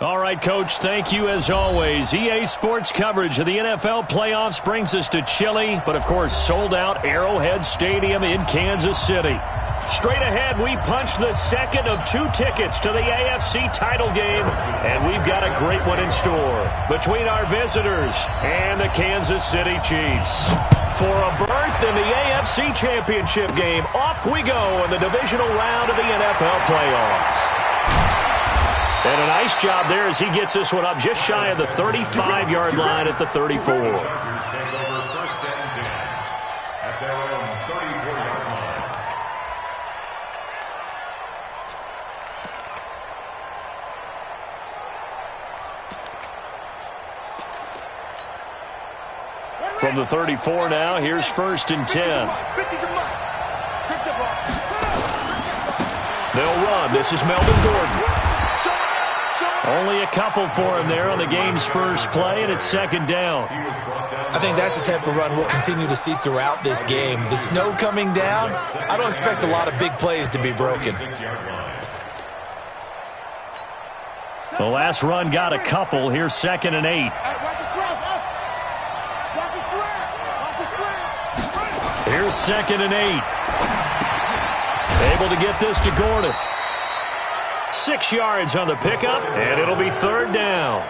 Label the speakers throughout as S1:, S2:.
S1: All right, Coach, thank you as always. EA Sports coverage of the NFL playoffs brings us to chilly, but of course sold-out Arrowhead Stadium in Kansas City. Straight ahead, we punch the second of 2 tickets to the AFC title game, and we've got a great one in store between our visitors and the Kansas City Chiefs. For a berth in the AFC Championship game, off we go in the divisional round of the NFL playoffs. And a nice job there as he gets this one up just shy of the 35-yard line at the 34. From the 34 now, here's 1st and 10. They'll run. This is Melvin Gordon. Only a couple for him there on the game's first play, and it's 2nd down.
S2: I think that's the type of run we'll continue to see throughout this game. The snow coming down, I don't expect a lot of big plays to be broken.
S1: The last run got a couple. Here's 2nd and 8. Here's 2nd and 8. Able to get this to Gordon. 6 yards on the pickup, and it'll be 3rd down.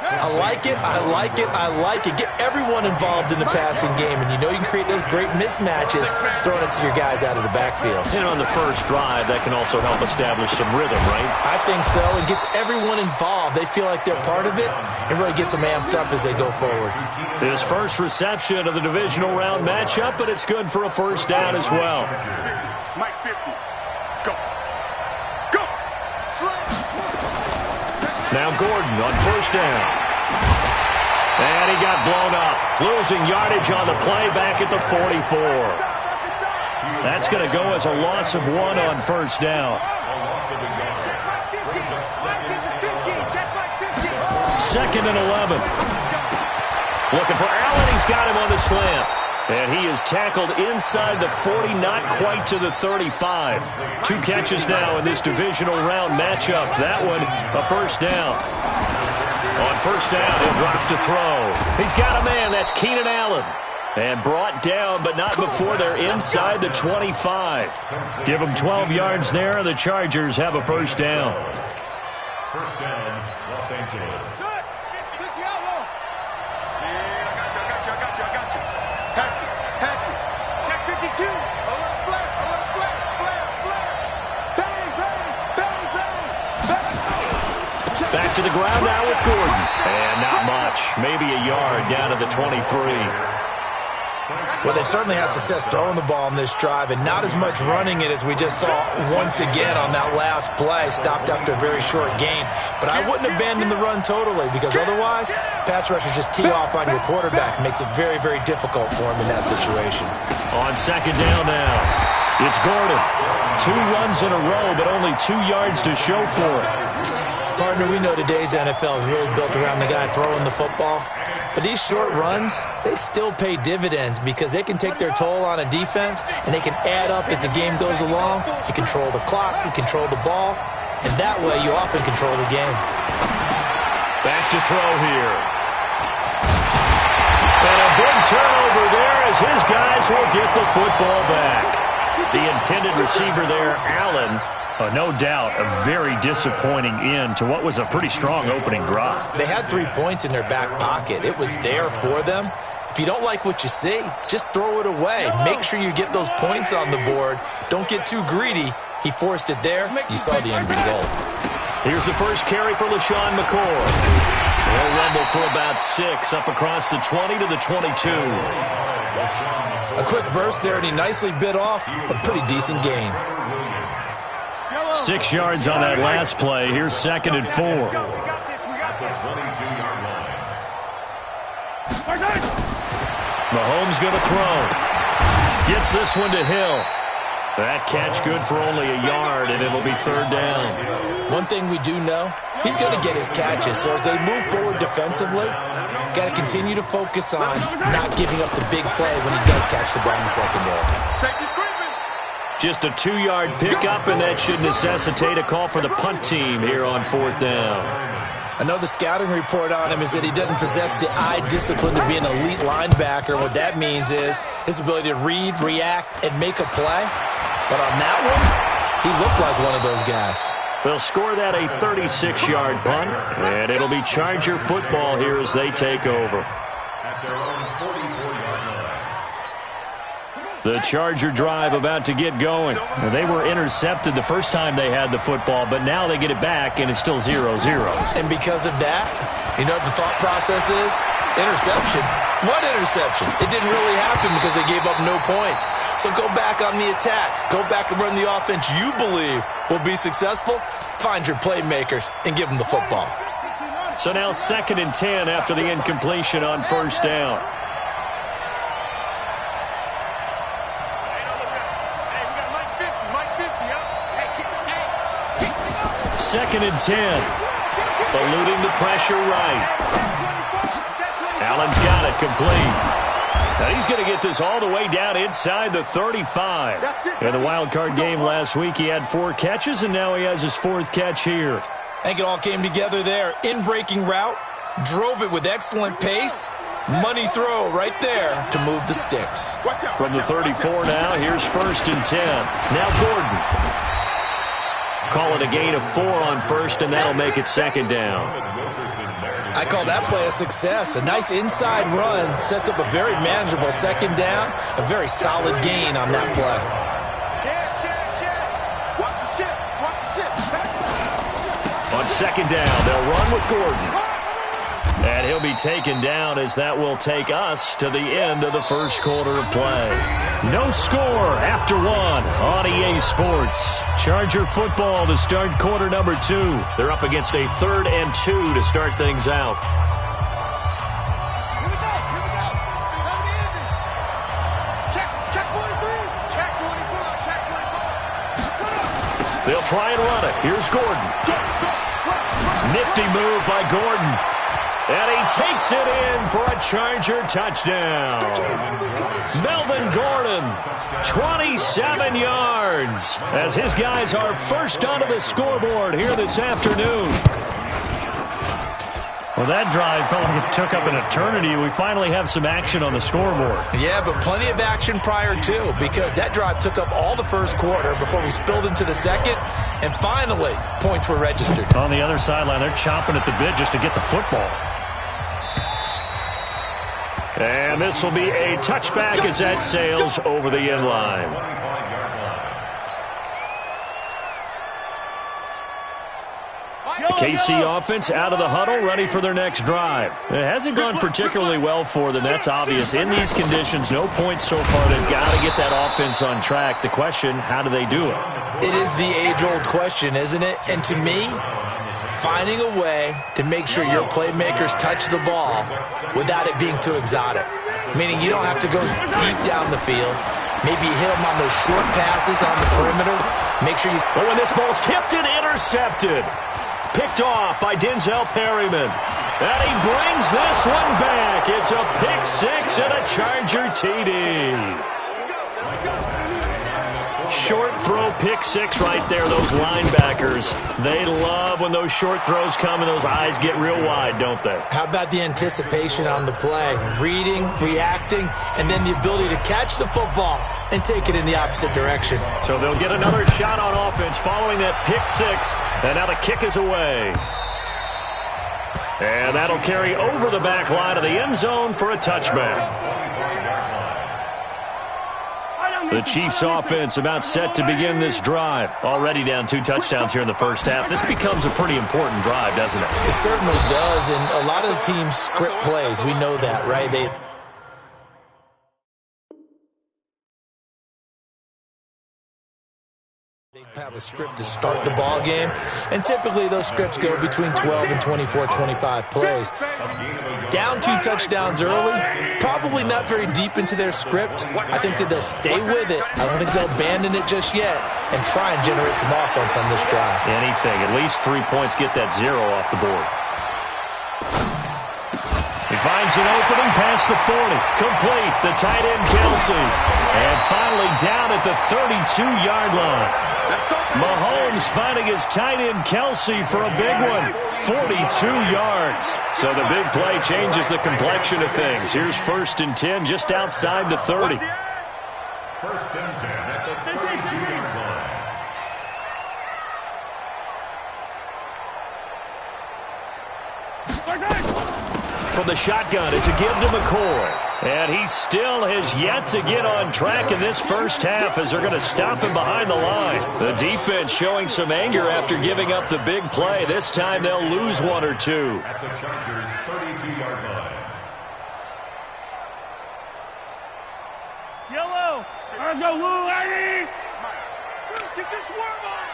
S2: I like it, I like it, I like it. Get everyone involved in the passing game, and you know you can create those great mismatches throwing it to your guys out of the backfield.
S1: And on the first drive, that can also help establish some rhythm, right?
S2: I think so. It gets everyone involved. They feel like they're part of it, and really gets them amped up as they go forward.
S1: His first reception of the divisional round matchup, but it's good for a 1st down as well.
S3: Mike 50. Go.
S1: Now Gordon on 1st down. And he got blown up. Losing yardage on the play back at the 44. That's going to go as a loss of 1 on 1st down. 2nd and 11. Looking for Allen. He's got him on the slant. And he is tackled inside the 40, not quite to the 35. 2 catches now in this divisional round matchup. That one, a 1st down. On 1st down, he'll drop to throw. He's got a man. That's Keenan Allen. And brought down, but not before they're inside the 25. Give them 12 yards there, and the Chargers have a 1st down.
S3: 1st down, Los Angeles.
S1: Back to the ground now with Gordon. And not much. Maybe a yard down to the 23.
S2: Well, they certainly had success throwing the ball on this drive, and not as much running it as we just saw once again on that last play. Stopped after a very short gain. But I wouldn't abandon the run totally, because otherwise, pass rushers just tee off on your quarterback. Makes it very, very difficult for him in that situation.
S1: On 2nd down now, it's Gordon. 2 runs in a row, but only 2 yards to show for it.
S2: Partner, we know today's NFL is really built around the guy throwing the football. But these short runs, they still pay dividends because they can take their toll on a defense, and they can add up as the game goes along. You control the clock, you control the ball, and that way you often control the game.
S1: Back to throw here. And a big turnover there as his guys will get the football back. The intended receiver there, Allen. No doubt a very disappointing end to what was a pretty strong opening drive.
S2: They had 3 points in their back pocket. It was there for them. If you don't like what you see, just throw it away. Make sure you get those points on the board. Don't get too greedy. He forced it there. You saw the end result.
S1: Here's the first carry for LaShawn McCoy. He'll rumble for about 6 up across the 20 to the 22.
S2: A quick burst there, and he nicely bit off a pretty decent gain.
S1: 6 yards on that last play. Here's 2nd and 4. Mahomes going to throw. Gets this one to Hill. That catch good for only a yard, and it'll be 3rd down.
S2: One thing we do know, he's going to get his catches. So as they move forward defensively, got to continue to focus on not giving up the big play when he does catch the ball in the secondary.
S1: Just a 2-yard pickup, and that should necessitate a call for the punt team here on 4th down.
S2: I know the scouting report on him is that he doesn't possess the eye discipline to be an elite linebacker. What that means is his ability to read, react, and make a play. But on that one, he looked like one of those guys.
S1: They'll score that a 36-yard punt, and it'll be Charger football here as they take over. The Charger drive about to get going. They were intercepted the first time they had the football, but now they get it back, and it's still 0-0.
S2: And because of that, you know what the thought process is? Interception. What interception? It didn't really happen because they gave up no points. So go back on the attack. Go back and run the offense you believe will be successful. Find your playmakers and give them the football.
S1: So now 2nd and 10 after the incompletion on first down. Second and 10. Eluding the pressure right. Allen's got it complete. Now he's going to get this all the way down inside the 35. In the wild card game last week, he had 4 catches, and now he has his 4th catch here.
S2: I think it all came together there. In-breaking route, drove it with excellent pace. Money throw right there to move the sticks.
S1: From the 34 now, here's 1st and 10. Now Gordon. Call it a gain of 4 on first, and that'll make it 2nd down.
S2: I call that play a success. A nice inside run sets up a very manageable 2nd down. A very solid gain on that play.
S1: On 2nd down, they'll run with Gordon. And he'll be taken down as that will take us to the end of the first quarter of play. No score after 1 on EA Sports. Charger football to start quarter number 2. They're up against a 3rd and 2 to start things out.
S4: Here we go. Check 44. Check 44.
S1: They'll try and run it. Here's Gordon. Nifty move by Gordon. And he takes it in for a Charger touchdown. Melvin Gordon, 27 yards, as his guys are first onto the scoreboard here this afternoon. Well, that drive felt like it took up an eternity. We finally have some action on the scoreboard.
S2: Yeah, but plenty of action prior to, because that drive took up all the first quarter before we spilled into the second, and finally, points were registered.
S1: On the other sideline, they're chomping at the bit just to get the football. And this will be a touchback as that sails over the end line. The KC offense out of the huddle, ready for their next drive. It hasn't gone particularly well for them. That's obvious. In these conditions, no points so far. They've got to get that offense on track. The question, how do they do it?
S2: It is the age-old question, isn't it? And to me, finding a way to make sure your playmakers touch the ball without it being too exotic. Meaning you don't have to go deep down the field. Maybe you hit them on those short passes on the perimeter. Make sure you...
S1: Oh, and this ball's tipped and intercepted. Picked off by Denzel Perryman. And he brings this one back. It's a pick 6 and a Charger TD. Short throw, pick 6 right there. Those linebackers, they love when those short throws come and those eyes get real wide, don't they?
S2: How about the anticipation on the play? Reading, reacting, and then the ability to catch the football and take it in the opposite direction.
S1: So they'll get another shot on offense following that pick 6, and now the kick is away. And that'll carry over the back line of the end zone for a touchback. The Chiefs offense about set to begin this drive. Already down 2 touchdowns here in the first half. This becomes a pretty important drive, doesn't it?
S2: It certainly does, and a lot of the teams script plays. We know that, right? They have a script to start the ball game, and typically those scripts go between 12 and 24, 25 plays. Down 2 touchdowns early, probably not very deep into their script. I think that they'll stay with it. I don't think they'll abandon it just yet and try and generate some offense on this drive.
S1: Anything, at least 3 points, get that 0 off the board. He finds an opening past the 40. Complete, the tight end Kelsey. And finally down at the 32-yard line. Mahomes Mahomes finding his tight end Kelsey for a big one. 42 yards. So the big play changes the complexion of things. Here's 1st and 10 just outside the 30.
S3: 1st and 10 at the 32-yard line.
S1: From the shotgun, it's a give to McCoy. And he still has yet to get on track in this first half as they're going to stop him behind the line. The defense showing some anger after giving up the big play. This time they'll lose 1 or 2.
S3: At the Chargers' 32-yard line.
S4: Yellow. Let's go, Lou, lady. Get your swerve on.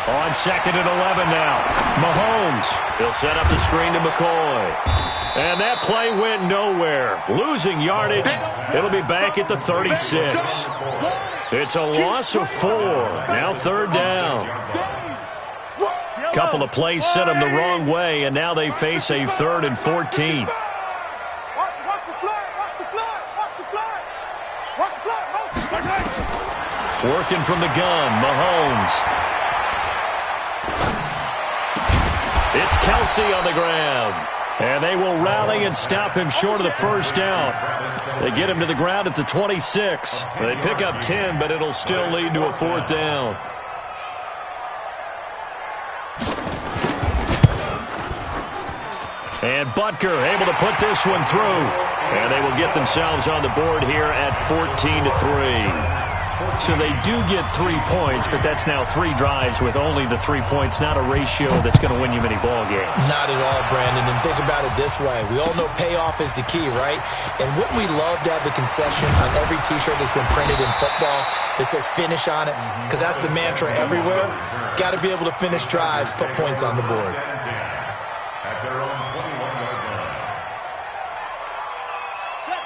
S1: On 2nd and 11 now. Mahomes. He'll set up the screen to McCoy. And that play went nowhere. Losing yardage. It'll be back at the 36. It's a loss of 4. Now 3rd down. Couple of plays sent them the wrong way, and now they face a 3rd and 14.
S4: Watch the flag. Watch the flag. Watch the flag. Watch the flag.
S1: Working from the gun, Mahomes. It's Kelsey on the ground. And they will rally and stop him short of the 1st down. They get him to the ground at the 26. They pick up 10, but it'll still lead to a 4th down. And Butker able to put this one through. And they will get themselves on the board here at 14-3. So they do get 3 points, but that's now 3 drives with only the 3 points, not a ratio that's going to win you many ball games.
S2: Not at all, Brandon. And think about it this way. We all know payoff is the key, right? And wouldn't we love to have the concession on every T-shirt that's been printed in football that says finish on it? Because that's the mantra everywhere. Got to be able to finish drives, put points on the board.
S3: At their own 21-yard line.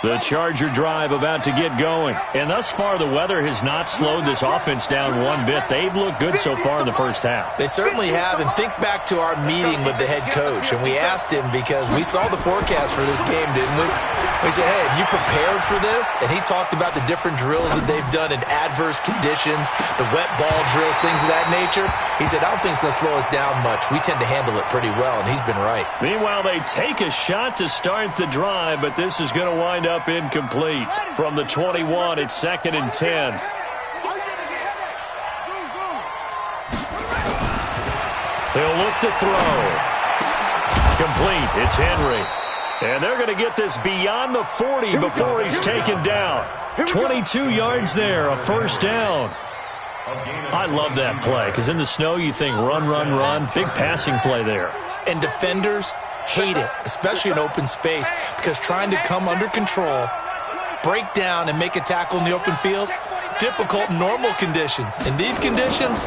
S1: The Charger drive about to get going. And thus far, the weather has not slowed this offense down one bit. They've looked good so far in the first half.
S2: They certainly have. And think back to our meeting with the head coach. And we asked him because we saw the forecast for this game, didn't we? We said, hey, have you prepared for this? And he talked about the different drills that they've done in adverse conditions, the wet ball drills, things of that nature. He said, I don't think it's going to slow us down much. We tend to handle it pretty well, and he's been right.
S1: Meanwhile, they take a shot to start the drive, but this is going to wind up incomplete. From the 21, it's 2nd and 10. They'll look to throw. Complete. It's Henry. And they're going to get this beyond the 40 before he's taken down. 22 yards there, a 1st down. I love that play because in the snow you think run, run, run. Big passing play there.
S2: And defenders hate it, especially in open space, because trying to come under control, break down, and make a tackle in the open field, difficult in normal conditions. In these conditions,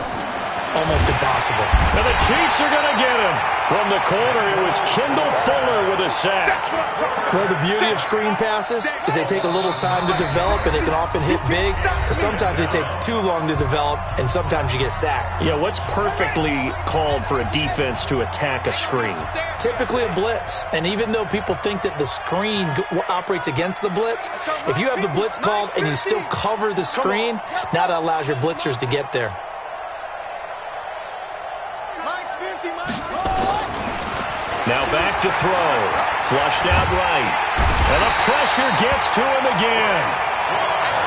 S2: almost impossible.
S1: And the Chiefs are going to get him. From the corner, it was Kendall Fuller with a sack.
S2: Well, the beauty of screen passes is they take a little time to develop, and they can often hit big, but sometimes they take too long to develop, and sometimes you get sacked.
S1: Yeah, what's perfectly called for a defense to attack a screen?
S2: Typically a blitz, and even though people think that the screen operates against the blitz, if you have the blitz called and you still cover the screen, now that allows your blitzers to get there.
S1: Now back to throw. Flushed out right. And the pressure gets to him again.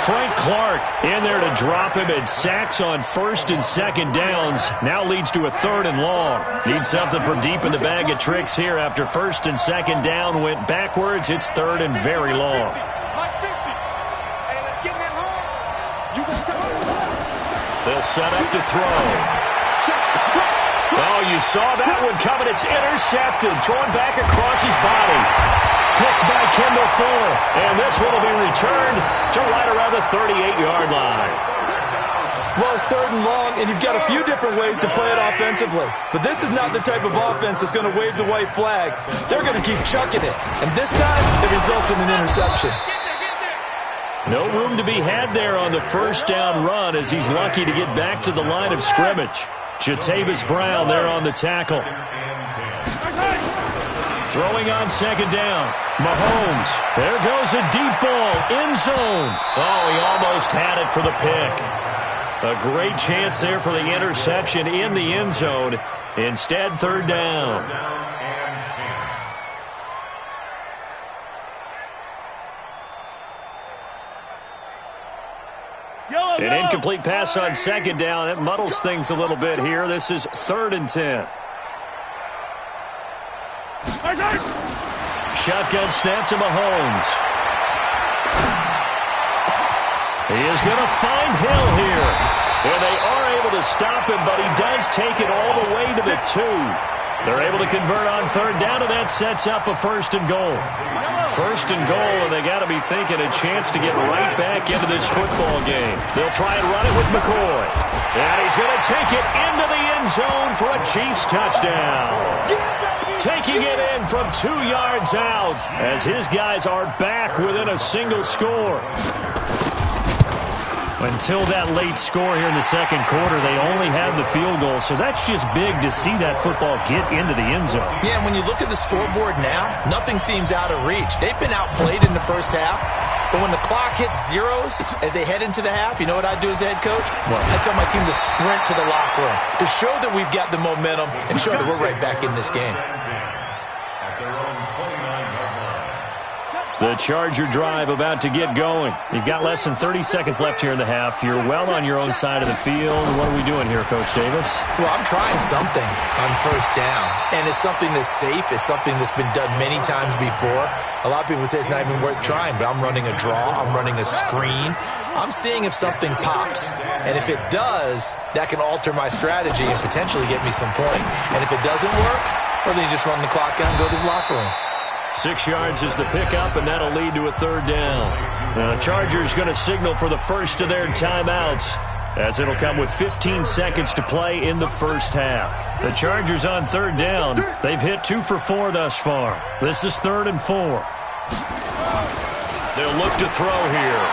S1: Frank Clark in there to drop him, and sacks on 1st and 2nd downs. Now leads to a 3rd and long. Need something from deep in the bag of tricks here after 1st and 2nd down went backwards. It's 3rd and very long. They'll set up to throw. Oh, you saw that one coming. It's intercepted. Thrown back across his body. Picked by Kendall Fuller. And this one will be returned to right around the 38-yard line.
S2: Well, it's 3rd and long, and you've got a few different ways to play it offensively. But this is not the type of offense that's going to wave the white flag. They're going to keep chucking it. And this time, it results in an interception.
S1: No room to be had there on the 1st down run as he's lucky to get back to the line of scrimmage. Jatavis Brown there on the tackle. Throwing on second down. Mahomes. There goes a deep ball. End zone. Oh, he almost had it for the pick. A great chance there for the interception in the end zone. Instead, third down. An incomplete pass on second down. That muddles things a little bit here. This is 3rd and 10. Shotgun snap to Mahomes. He is going to find Hill here. And they are able to stop him, but he does take it all the way to the 2. They're able to convert on third down, and that sets up a 1st and goal. 1st and goal, and they got to be thinking a chance to get right back into this football game. They'll try and run it with McCoy. And he's going to take it into the end zone for a Chiefs touchdown. Taking it in from 2 yards out as his guys are back within a single score. Until that late score here in the second quarter, they only had the field goal, so that's just big to see that football get into the end zone.
S2: Yeah, and when you look at the scoreboard now, nothing seems out of reach. They've been outplayed in the first half, but when the clock hits zeros as they head into the half, you know what I do as head coach?
S1: What?
S2: I tell my team to sprint to the locker room to show that we've got the momentum and show that we're right back in this game.
S1: The Charger drive about to get going. You've got less than 30 seconds left here in the half. You're well on your own side of the field. What are we doing here, Coach Davis?
S2: Well, I'm trying something on first down, and it's something that's safe. It's something that's been done many times before. A lot of people say it's not even worth trying, but I'm running a draw. I'm running a screen. I'm seeing if something pops, and if it does, that can alter my strategy and potentially get me some points. And if it doesn't work, well, then you just run the clock out and go to the locker room.
S1: 6 yards is the pickup, and that'll lead to a third down. Now, the Chargers going to signal for the first of their timeouts, as it'll come with 15 seconds to play in the first half. The Chargers on third down. They've hit 2 for 4 thus far. This is 3rd and 4. They'll look to throw here.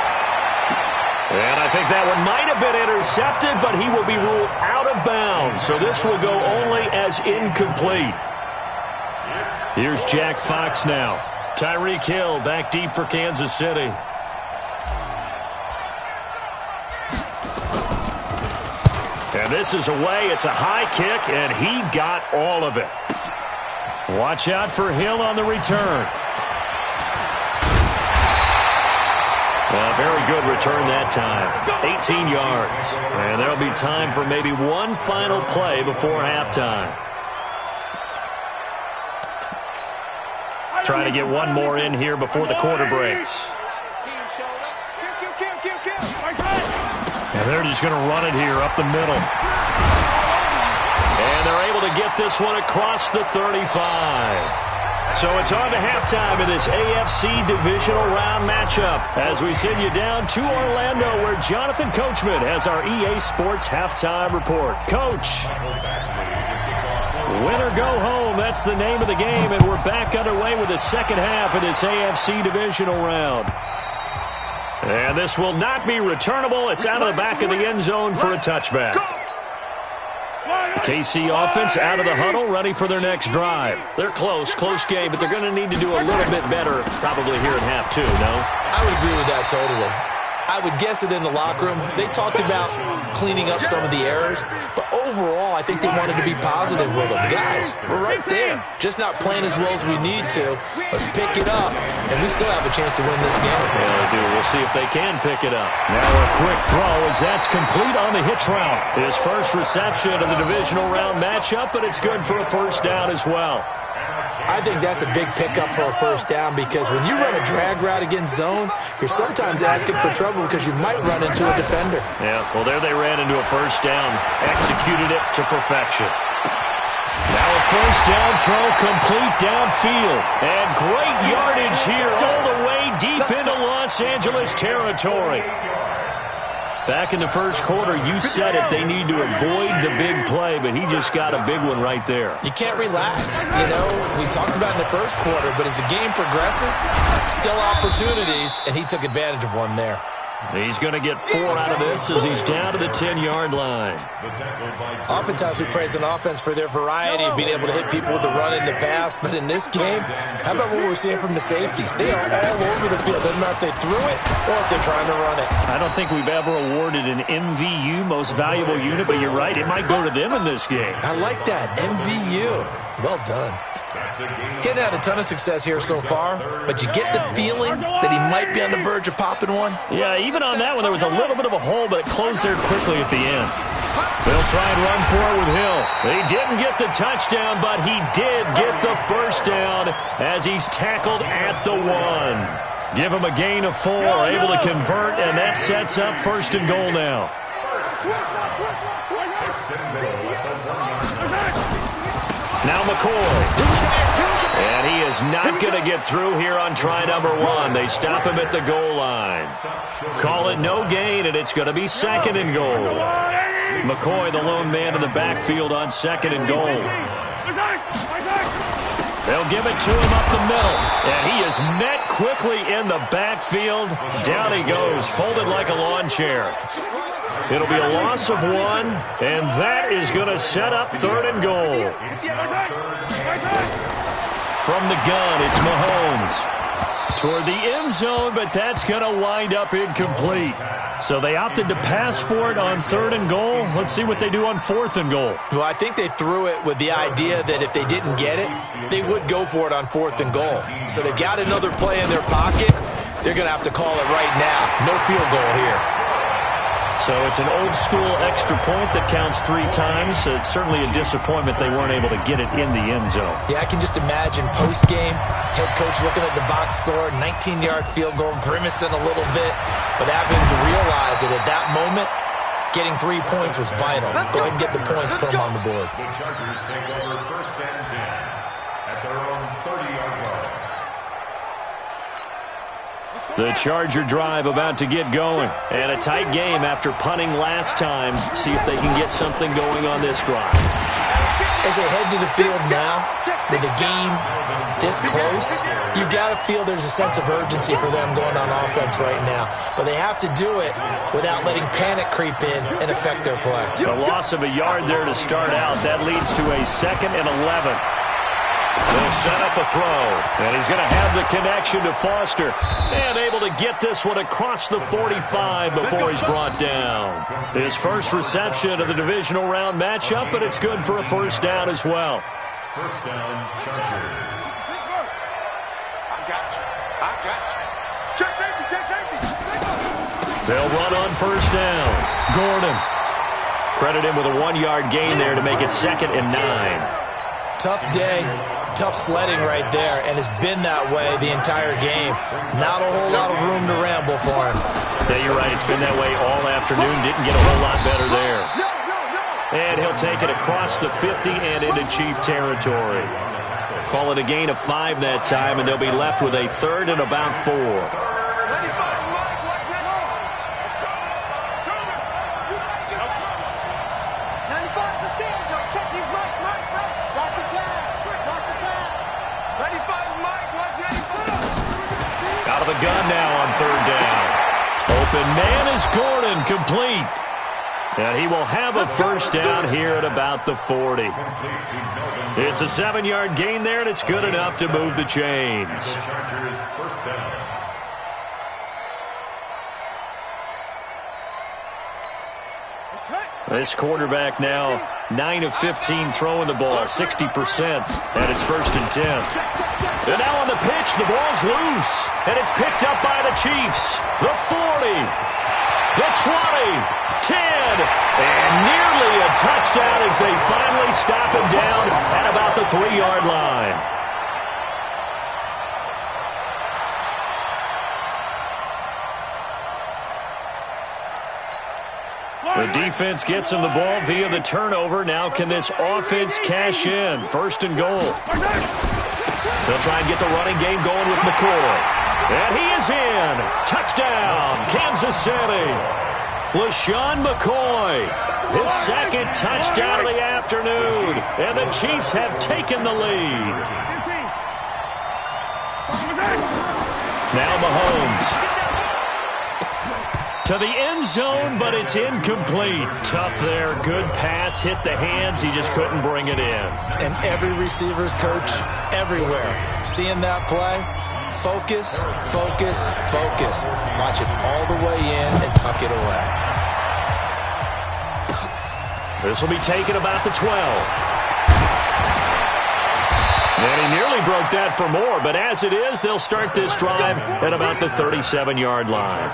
S1: And I think that one might have been intercepted, but he will be ruled out of bounds. So this will go only as incomplete. Here's Jack Fox now. Tyreek Hill back deep for Kansas City. And this is away. It's a high kick, and he got all of it. Watch out for Hill on the return. A very good return that time. 18 yards. And there'll be time for maybe one final play before halftime. Trying to get one more in here before the quarter breaks. And they're just going to run it here up the middle. And they're able to get this one across the 35. So it's on to halftime in this AFC divisional round matchup as we send you down to Orlando where Jonathan Coachman has our EA Sports halftime report. Coach. Win or go home, that's the name of the game, and we're back underway with the second half of this AFC divisional round. And this will not be returnable. It's out of the back of the end zone for a touchback. The KC offense out of the huddle, ready for their next drive. They're close game, but they're going to need to do a little bit better probably here in half 2, no?
S2: I would agree with that totally. I would guess it in the locker room. They talked about cleaning up some of the errors, but overall, I think they wanted to be positive with them. Guys, we're right there. Just not playing as well as we need to. Let's pick it up, and we still have a chance to win this game.
S1: Yeah, they do. We'll see if they can pick it up. Now a quick throw as that's complete on the hitch route. His first reception of the divisional round matchup, but it's good for a first down as well.
S2: I think that's a big pickup for a first down because when you run a drag route against zone, you're sometimes asking for trouble because you might run into a defender.
S1: Yeah, well, there they ran into a first down, executed it to perfection. Now a first down throw complete downfield. And great yardage here all the way deep into Los Angeles territory. Back in the first quarter, you said it, they need to avoid the big play, but he just got a big one right there.
S2: You can't relax. You know, we talked about in the first quarter, but as the game progresses, still opportunities, and he took advantage of one there.
S1: He's going to get 4 out of this as he's down to the 10-yard line.
S2: Oftentimes we praise an offense for their variety of being able to hit people with the run in the pass, but in this game, how about what we're seeing from the safeties? They are all over the field. Doesn't matter if they threw it or if they're trying to run it.
S1: I don't think we've ever awarded an MVU, most valuable unit, but you're right, it might go to them in this game.
S2: I like that, MVU. Well done. Getting had a ton of success here so far, but you get the feeling that he might be on the verge of popping one.
S1: Yeah, even on that one, there was a little bit of a hole, but it closed there quickly at the end. They'll try and run for it with Hill. He didn't get the touchdown, but he did get the first down as he's tackled at the 1. Give him a gain of 4, able to convert, and that sets up 1st and goal now. Now McCoy. And he is not going to get through here on try number 1. They stop him at the goal line. Call it no gain, and it's going to be 2nd and goal. McCoy, the lone man in the backfield on 2nd and goal. They'll give it to him up the middle. And he is met quickly in the backfield. Down he goes, folded like a lawn chair. It'll be a loss of 1, and that is going to set up 3rd and goal. From the gun, it's Mahomes. Toward the end zone, but that's going to wind up incomplete. So they opted to pass for it on 3rd and goal. Let's see what they do on 4th and goal.
S2: Well, I think they threw it with the idea that if they didn't get it, they would go for it on 4th and goal. So they've got another play in their pocket. They're going to have to call it right now. No field goal here.
S1: So it's an old-school extra point that counts 3 times. So it's certainly a disappointment they weren't able to get it in the end zone.
S2: Yeah, I can just imagine post-game, head coach looking at the box score, 19-yard field goal, grimacing a little bit, but having to realize that at that moment, getting 3 points was vital. Go ahead and get the points, put them on the board.
S3: The Chargers take over 1st and 10 at their own 30-yard line.
S1: The Charger drive about to get going. And a tight game after punting last time. See if they can get something going on this drive.
S2: As they head to the field now, with the game this close, you've got to feel there's a sense of urgency for them going on offense right now. But they have to do it without letting panic creep in and affect their play.
S1: The loss of a yard there to start out. That leads to a 2nd and 11. They'll set up a throw, and he's going to have the connection to Foster. And able to get this one across the 45 before he's brought down. His first reception of the divisional round matchup, but it's good for a 1st down as well.
S3: 1st down, Chargers.
S4: I got you. Check safety.
S1: They'll run on 1st down. Gordon. Credit him with a 1-yard gain there to make it 2nd and 9.
S2: Tough day. Tough sledding right there, and it's been that way the entire game. Not a whole lot of room to ramble for him.
S1: Yeah, you're right. It's been that way all afternoon. Didn't get a whole lot better there. And he'll take it across the 50 and into Chief territory. Call it a gain of 5 that time, and they'll be left with a 3rd and about 4. Out of the gun now on 3rd down. Open man is Gordon, complete. And he will have a 1st down here at about the 40. It's a 7-yard gain there, and it's good enough to move the chains.
S3: Chargers 1st down.
S1: This quarterback now 9 of 15 throwing the ball, 60%, and it's 1st and 10. And now on the pitch, the ball's loose, and it's picked up by the Chiefs. The 40, the 20, 10, and nearly a touchdown as they finally stop him down at about the 3-yard line. The defense gets him the ball via the turnover. Now can this offense cash in? 1st and goal. They'll try and get the running game going with McCoy. And he is in. Touchdown, Kansas City. LaShawn McCoy, his 2nd touchdown of the afternoon. And the Chiefs have taken the lead. Now Mahomes. To the end zone, but it's incomplete. Tough there. Good pass. Hit the hands. He just couldn't bring it in.
S2: And every receiver's coach everywhere. Seeing that play, focus, focus, focus. Watch it all the way in and tuck it away.
S1: This will be taken about the 12. And he nearly broke that for more, but as it is, they'll start this drive at about the 37-yard line.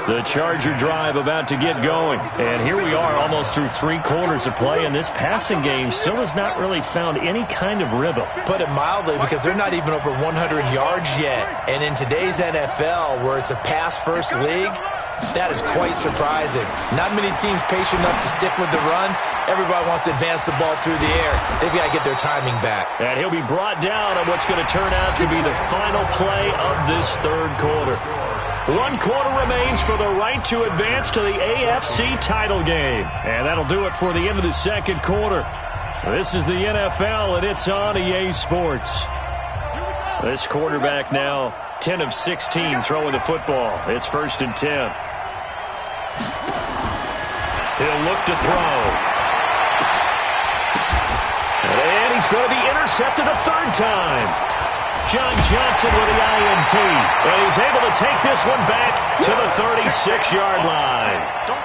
S1: The Charger drive about to get going. And here we are almost through 3 quarters of play, and this passing game still has not really found any kind of rhythm.
S2: Put it mildly, because they're not even over 100 yards yet. And in today's NFL, where it's a pass-first league, that is quite surprising. Not many teams patient enough to stick with the run. Everybody wants to advance the ball through the air. They've got to get their timing back.
S1: And he'll be brought down on what's going to turn out to be the final play of this third quarter. 1 quarter remains for the right to advance to the AFC title game. And that'll do it for the end of the second quarter. This is the NFL, and it's on EA Sports. This quarterback now 10 of 16 throwing the football. It's 1st and 10. He'll look to throw. And he's going to be intercepted a 3rd time. John Johnson with the INT. And he's able to take this one back to the 36-yard line.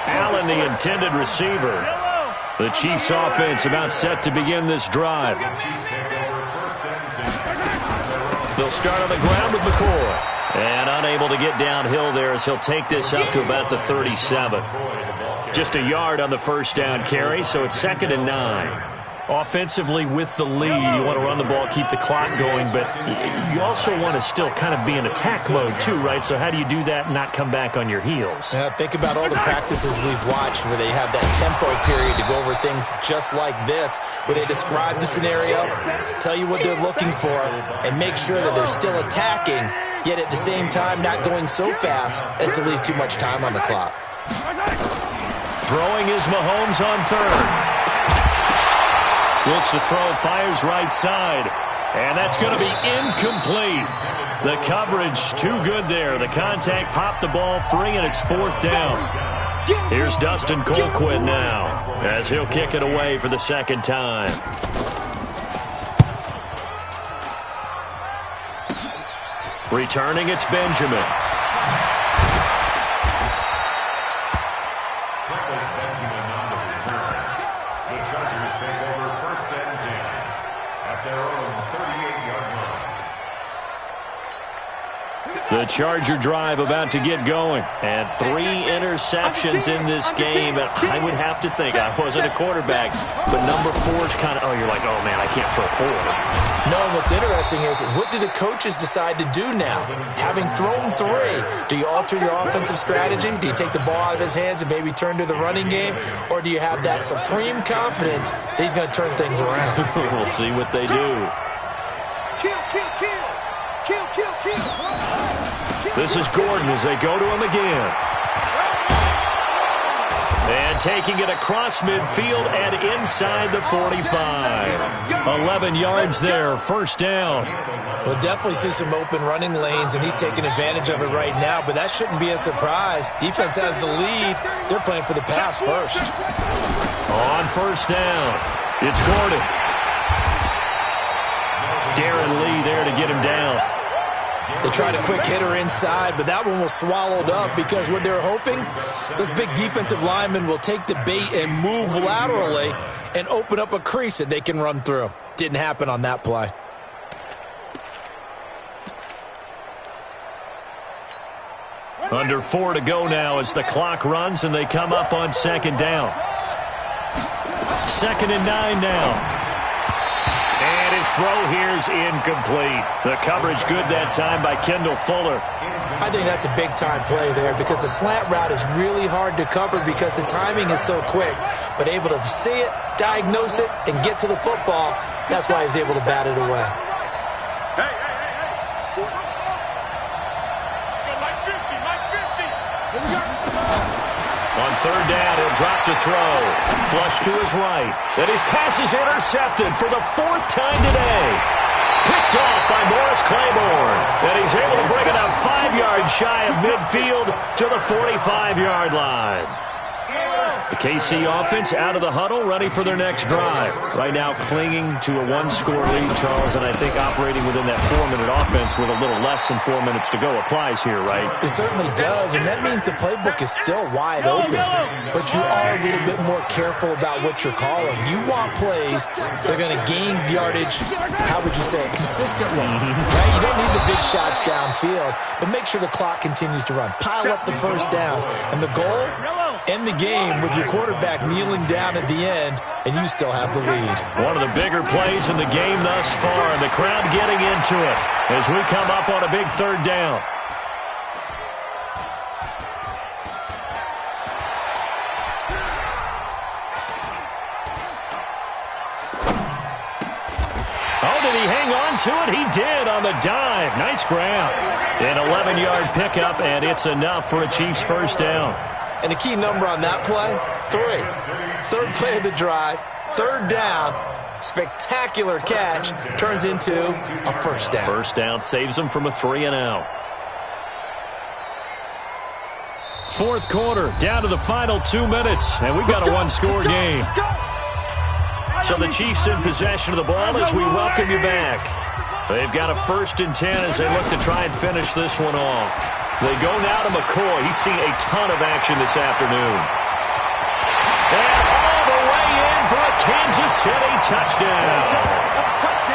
S1: Allen, the intended receiver. The Chiefs offense about set to begin this drive. They'll start on the ground with McCoy. And unable to get downhill there as he'll take this up to about the 37. Just a yard on the first down carry, so it's 2nd and 9. Offensively with the lead, you want to run the ball, keep the clock going, but you also want to still kind of be in attack mode too, right? So how do you do that and not come back on your heels?
S2: Think about all the practices we've watched where they have that tempo period to go over things just like this, where they describe the scenario, tell you what they're looking for, and make sure that they're still attacking, yet at the same time not going so fast as to leave too much time on the clock.
S1: Throwing is Mahomes on 3rd. Looks to throw, fires right side. And that's going to be incomplete. The coverage too good there. The contact popped the ball free, and it's 4th down. Here's Dustin Colquitt now as he'll kick it away for the 2nd time. Returning, it's Benjamin. The Charger drive about to get going. And 3 interceptions in this game. And I would have to think, I wasn't a quarterback, but number 4 is kind of, you're like, oh, man, I can't throw 4.
S2: No, what's interesting is, what do the coaches decide to do now? Having thrown 3, do you alter your offensive strategy? Do you take the ball out of his hands and maybe turn to the running game? Or do you have that supreme confidence that he's going to turn things around?
S1: We'll see what they do.
S4: Kill, kill, kill. Kill, kill, kill.
S1: This is Gordon as they go to him again. And taking it across midfield and inside the 45. 11 yards there, 1st down.
S2: We'll definitely see some open running lanes, and he's taking advantage of it right now, but that shouldn't be a surprise. Defense has the lead. They're playing for the pass first.
S1: On 1st down, it's Gordon. Darren Lee there to get him down.
S2: They tried a quick hitter inside, but that one was swallowed up because what they're hoping, those big defensive linemen will take the bait and move laterally and open up a crease that they can run through. Didn't happen on that play.
S1: Under 4 to go now as the clock runs and they come up on 2nd down. 2nd and 9 now. And his throw here is incomplete. The coverage good that time by Kendall Fuller.
S2: I think that's a big-time play there because the slant route is really hard to cover because the timing is so quick. But able to see it, diagnose it, and get to the football, that's why he's able to bat it away.
S1: On 3rd down, he'll drop to throw. Flush to his right. And his pass is intercepted for the 4th time today. Picked off by Morris Claiborne. And he's able to bring it up 5 yards yards shy of midfield to the 45-yard line. The KC offense out of the huddle, ready for their next drive. Right now clinging to a one-score lead, Charles, and I think operating within that 4-minute offense with a little less than 4 minutes to go applies here, right?
S2: It certainly does, and that means the playbook is still wide open. But you are a little bit more careful about what you're calling. You want plays that are going to gain yardage, how would you say it, consistently. Right? You don't need the big shots downfield, but make sure the clock continues to run. Pile up the first downs. And the goal? End the game with your quarterback kneeling down at the end, and you still have the lead.
S1: One of the bigger plays in the game thus far, and the crowd getting into it as we come up on a big third down. Oh, did he hang on to it? He did on the dive. Nice grab. An 11-yard pickup, and it's enough for a Chiefs first down.
S2: And the key number on that play, 3. Third play of the drive, third down, spectacular catch, turns into a first down.
S1: First down saves them from a 3-and-out. Fourth quarter, down to the final 2 minutes, and we've got a one-score game. So the Chiefs in possession of the ball as we welcome you back. They've got a 1st and 10 as they look to try and finish this one off. They go now to McCoy. He's seen a ton of action this afternoon. And all the way in for a Kansas City touchdown.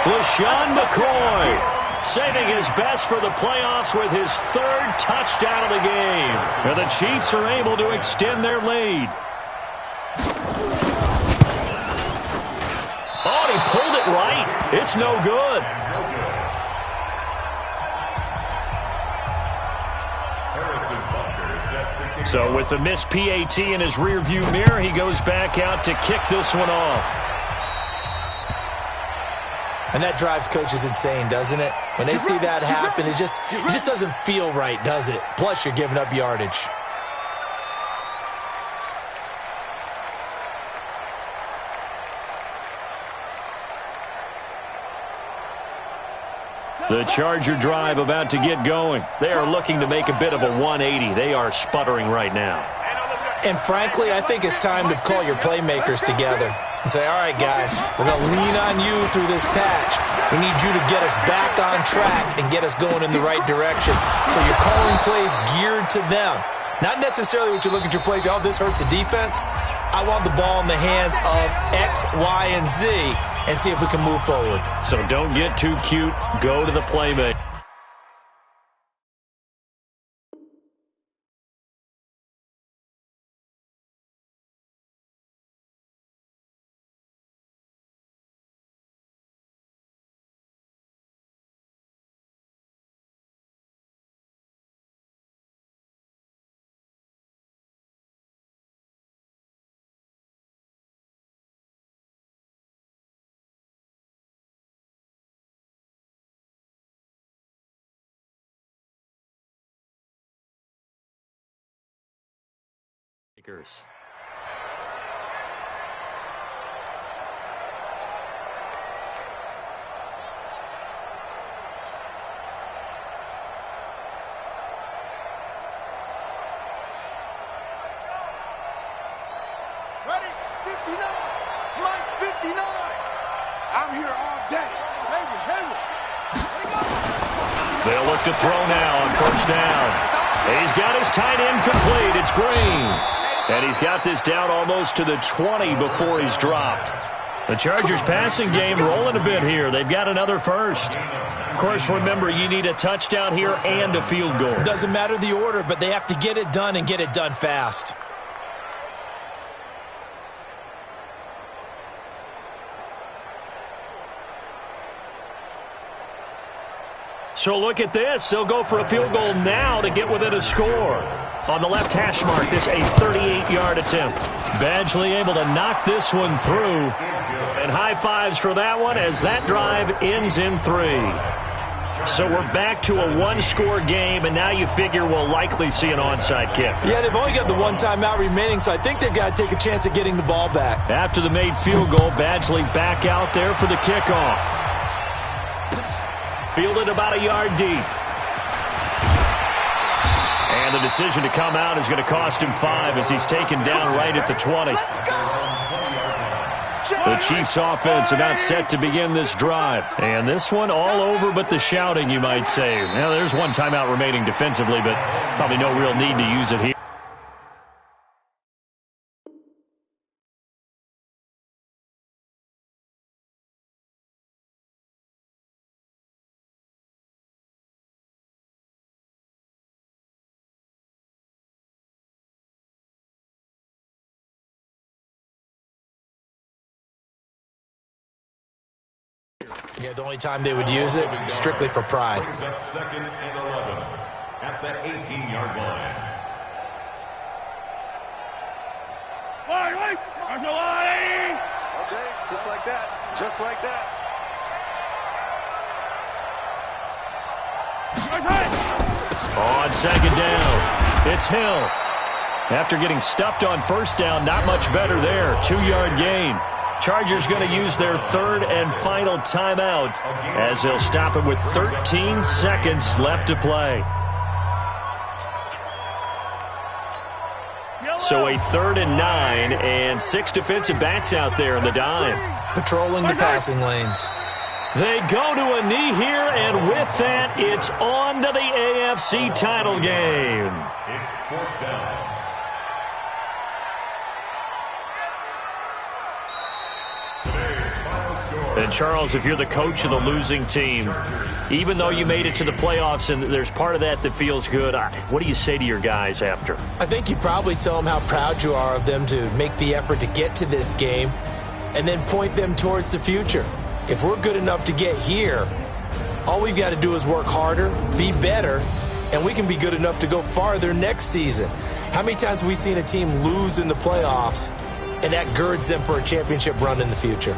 S1: LaShawn McCoy saving his best for the playoffs with his 3rd touchdown of the game. And the Chiefs are able to extend their lead. Oh, he pulled it right. It's no good. So with the missed PAT in his rearview mirror, he goes back out to kick this one off.
S2: And that drives coaches insane, doesn't it? When they see that happen, it just doesn't feel right, does it? Plus, you're giving up yardage.
S1: The Charger drive about to get going. They are looking to make a bit of a 180. They are sputtering right now.
S2: And frankly, I think it's time to call your playmakers together and say, all right, guys, we're going to lean on you through this patch. We need you to get us back on track and get us going in the right direction. So you're calling plays geared to them. Not necessarily what you look at your plays, oh, this hurts the defense. I want the ball in the hands of X, Y, and Z and see if we can move forward.
S1: So don't get too cute. Go to the playmaker.
S4: Ready? 59. Mike's 59. I'm here all day.
S1: They'll look to throw now on first down. He's got his tight end complete. It's Green. And he's got this down almost to the 20 before he's dropped. The Chargers passing game rolling a bit here. They've got another first. Of course, remember, you need a touchdown here and a field goal.
S2: Doesn't matter the order, but they have to get it done and get it done fast.
S1: So look at this. They'll go for a field goal now to get within a score. On the left hash mark, this a 38-yard attempt. Badgley able to knock this one through. And high fives for that one as that drive ends in 3. So we're back to a one-score game, and now you figure we'll likely see an onside kick.
S2: Yeah, they've only got the one timeout remaining, so I think they've got to take a chance at getting the ball back.
S1: After the made field goal, Badgley back out there for the kickoff. Fielded about a yard deep. And the decision to come out is going to cost him 5 as he's taken down right at the 20. The Chiefs offense about set to begin this drive. And this one all over but the shouting, you might say. Now, there's one timeout remaining defensively, but probably no real need to use it here.
S2: Yeah, the only time they would use it, strictly for pride.
S3: Brings up 2nd and 11 at the 18-yard line.
S4: Okay, just like that. Just like that.
S1: On 2nd down, it's Hill. After getting stuffed on 1st down, not much better there. 2-yard gain. Chargers going to use their 3rd and final timeout as they'll stop it with 13 seconds left to play. So a 3rd and 9 and 6 defensive backs out there in the dime.
S2: Patrolling the passing lanes.
S1: They go to a knee here, and with that, it's on to the AFC title game.
S3: It's 4th down.
S1: And, Charles, if you're the coach of the losing team, even though you made it to the playoffs and there's part of that feels good, what do you say to your guys after?
S2: I think you probably tell them how proud you are of them to make the effort to get to this game and then point them towards the future. If we're good enough to get here, all we've got to do is work harder, be better, and we can be good enough to go farther next season. How many times have we seen a team lose in the playoffs, and that girds them for a championship run in the future?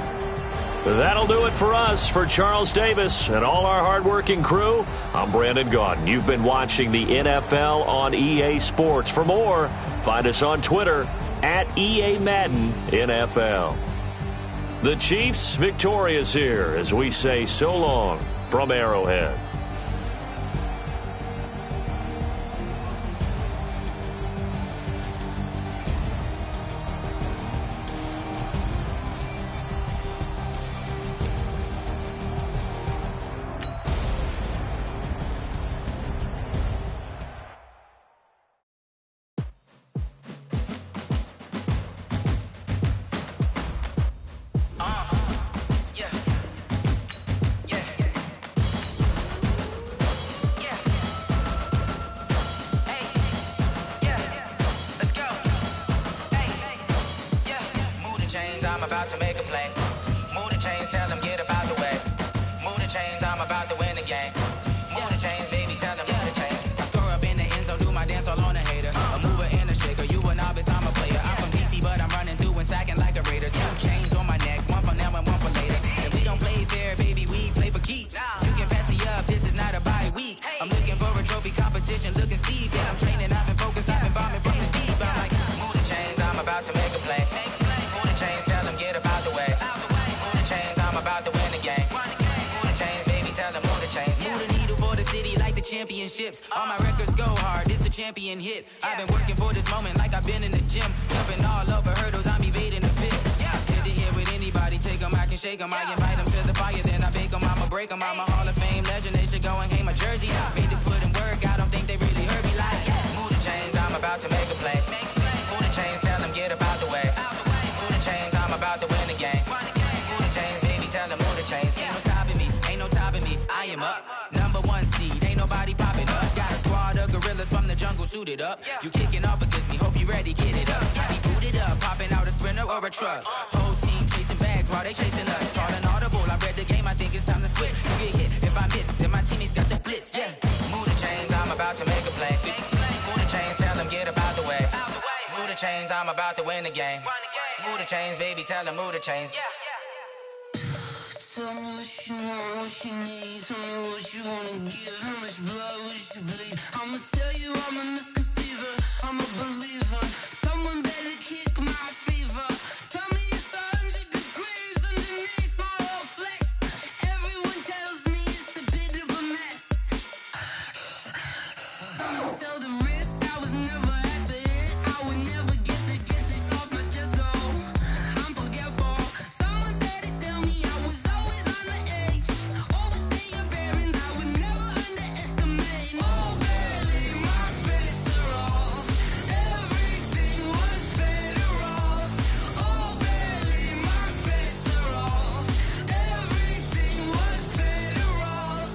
S1: That'll do it for us. For Charles Davis and all our hardworking crew, I'm Brandon Gaudin. You've been watching the NFL on EA Sports. For more, find us on Twitter at EA Madden NFL. The Chiefs victorious here as we say so long from Arrowhead.
S5: About to make a play. Move the chains, tell them get about the way. Move the chains, I'm about to win the game. Move the chains, baby, tell them move the chains. I score up in the end zone, do my dance all on a hater. A mover and a shaker, you a novice, I'm a player. I'm from DC, but I'm running through and sacking like a raider. 2 chains on my neck, one for now and one for later. If we don't play fair, baby, we play for keeps. You can pass me up, this is not a bye week. I'm looking for a trophy competition, looking steep. And I'm training, I've been focused, I've been bombing from the deep. I'm like, move the chains, I'm about to make a play. Move the chains, tell them get about the way. Move the chains, I'm about to win the game. Move the chains, baby, tell them move the chains. Move the needle for the city like the championships. All my records go hard, this a champion hit. I've been working for this moment like I've been in the gym. Jumping all over hurdles, I'm evading the pit. Hit to hit with anybody, take them, I can shake them. I invite them to the fire, then I bake them, I'ma break them. I'm a Hall of Fame legend, they should go and hang my jersey. Made to put in work, I don't think they really heard me like. Move the chains, I'm about to make a play. Move the chains, tell them get about the way. Move the chains, I'm about to win the game. Move the chains, baby, tell them move the chains. Ain't no stopping me, ain't no topping me. I am up, #1 seed, ain't nobody popping up. Got a squad of gorillas from the jungle suited up. You kicking off against me, hope you ready, get it up. I be booted up, popping out a sprinter or a truck. Whole team chasing bags while they chasing us. Call an audible, I read the game, I think it's time to switch. You get hit, if I miss, then my teammates got the blitz, yeah. Move the chains, I'm about to make a play. Move the chains, tell them get about the way. Move the chains, I'm about to win the game. Move the chains, baby, tell them move the chains.
S6: Tell me what you want, what you need. Tell me what you wanna give. How much blood would you bleed? I'ma tell you I'm a misconceiver. I'm a believer. Someone better kick my fever. Tell me it's 100 degrees underneath my whole flesh. Everyone tells me it's a bit of a mess. I'ma tell the wrist never at the end. I would never get this off my chest, though. I'm forgetful. Someone better tell me I was always on the edge. Overstay your bearings, I would never underestimate. Oh, barely, my bets are off. Everything was better off. Oh, barely, my bets are off. Everything was better off.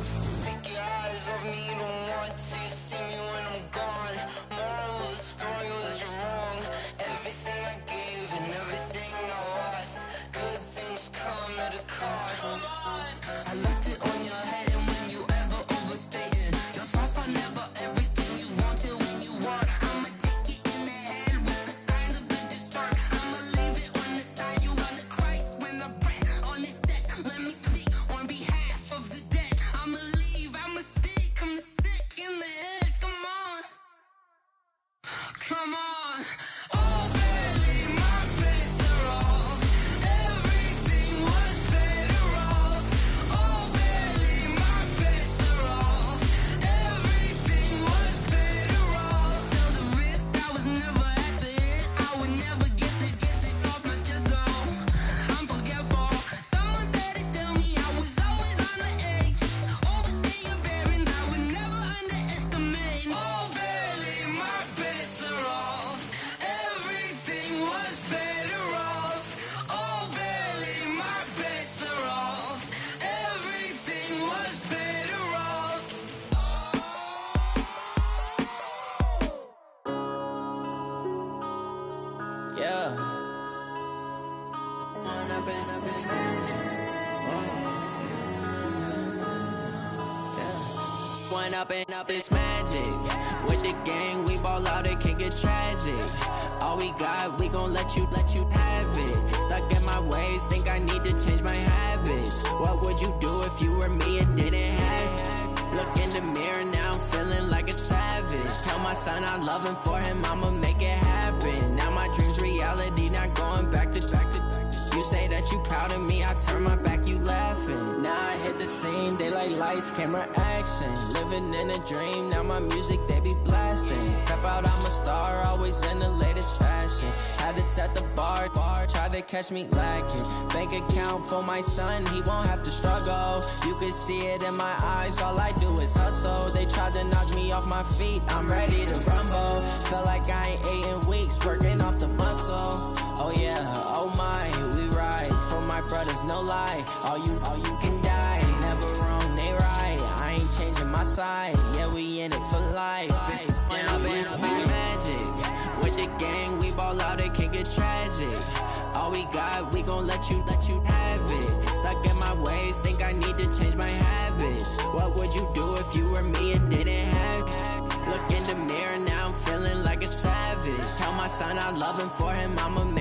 S6: Take your eyes off me, don't want to see me when I'm gone. Moral of the story was you're wrong. Everything I gave and everything I lost. Good things come at a cost. I left it on your head, and when you ever overstay it, your thoughts are never everything you wanted when you want. I'ma take it in the head with the signs of the distort. I'ma leave it on the side. You run to Christ when the breath on this set. Let me speak on behalf of the dead. I'ma leave, I'ma speak. I'm the sick in the head. Come on, come on. Oh, barely, my bets are off. Everything was better off. Oh, barely, my bets are off. Everything was better off. Feel the risk, I was never at the end. I would never get this off my chest, though. I'm forgetful. Someone better tell me I was always on the edge. Overstay your bearings, I would never underestimate. Oh, barely, my bets are off. Everything was better off. Oh, barely, my bets are off. Everything was better off. Yeah. When I've been smashed. When up this magic. With the gang, we ball out, it can get tragic. All we got, we gon' let you have it. Stuck in my ways, think I need to change my habits. What would you do if you were me and didn't have it? Look in the mirror, now I'm feeling like a savage. Tell my son I love him, for him I'ma make it happen. Now my dream's reality, not going back to. You say that you proud of me, I turn my back, you laughing. Now I hit the scene, daylight lights, camera action. Living in a dream, now my music, they be blasting. Step out, I'm a star, always in the latest fashion. Had to set the bar, try to catch me lacking. Bank account for my son, he won't have to struggle. You can see it in my eyes, all I do is hustle. They tried to knock me off my feet, I'm ready to rumble. Feel like I ain't ate in weeks, working off the muscle. Oh yeah, oh my, we ride for my brothers, no lie. All you can die, never wrong, they right. I ain't changing my side, yeah, we in it for life. When I've been magic. With the gang, we ball out, it can get tragic. All we got, we gon' let you have it. Stuck in my ways, think I need to change my habits. What would you do if you were me and didn't have it? Look in the mirror, now I'm feeling like a savage. Tell my son I love him, for him I'ma make